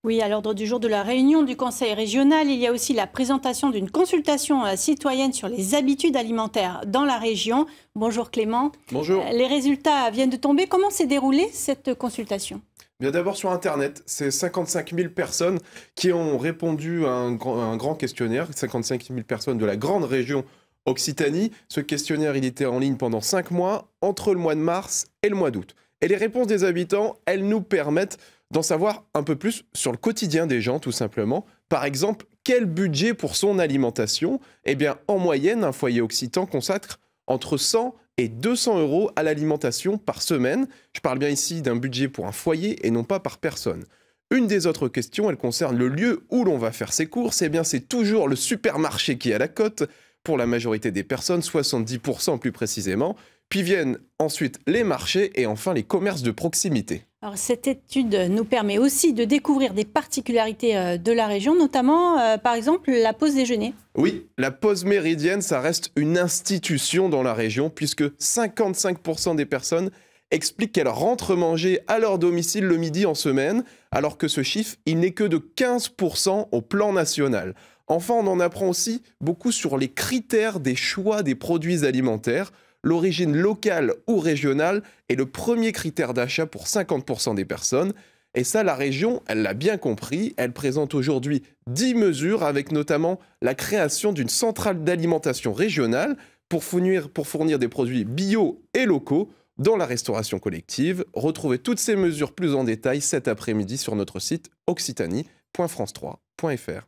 Oui, à l'ordre du jour de la réunion du Conseil régional, il y a aussi la présentation d'une consultation citoyenne sur les habitudes alimentaires dans la région. Bonjour Clément. Bonjour. Les résultats viennent de tomber. Comment s'est déroulée cette consultation? Bien d'abord sur Internet, c'est 55 000 personnes qui ont répondu à un grand questionnaire, 55 000 personnes de la grande région Occitanie. Ce questionnaire, il était en ligne pendant 5 mois, entre le mois de mars et le mois d'août. Et les réponses des habitants, elles nous permettent d'en savoir un peu plus sur le quotidien des gens, tout simplement. Par exemple, quel budget pour son alimentation? Eh bien, en moyenne, un foyer occitan consacre entre 100 et 200 euros à l'alimentation par semaine. Je parle bien ici d'un budget pour un foyer et non pas par personne. Une des autres questions, elle concerne le lieu où l'on va faire ses courses. Eh bien, c'est toujours le supermarché qui est à la cote pour la majorité des personnes, 70% plus précisément. Puis viennent ensuite les marchés et enfin les commerces de proximité. Alors, cette étude nous permet aussi de découvrir des particularités de la région, notamment, par exemple, la pause déjeuner. Oui, la pause méridienne, ça reste une institution dans la région puisque 55% des personnes expliquent qu'elles rentrent manger à leur domicile le midi en semaine, alors que ce chiffre, il n'est que de 15% au plan national. Enfin, on en apprend aussi beaucoup sur les critères des choix des produits alimentaires. L'origine locale ou régionale est le premier critère d'achat pour 50% des personnes. Et ça, la région, elle l'a bien compris. Elle présente aujourd'hui 10 mesures avec notamment la création d'une centrale d'alimentation régionale pour fournir des produits bio et locaux dans la restauration collective. Retrouvez toutes ces mesures plus en détail cet après-midi sur notre site occitanie.france3.fr.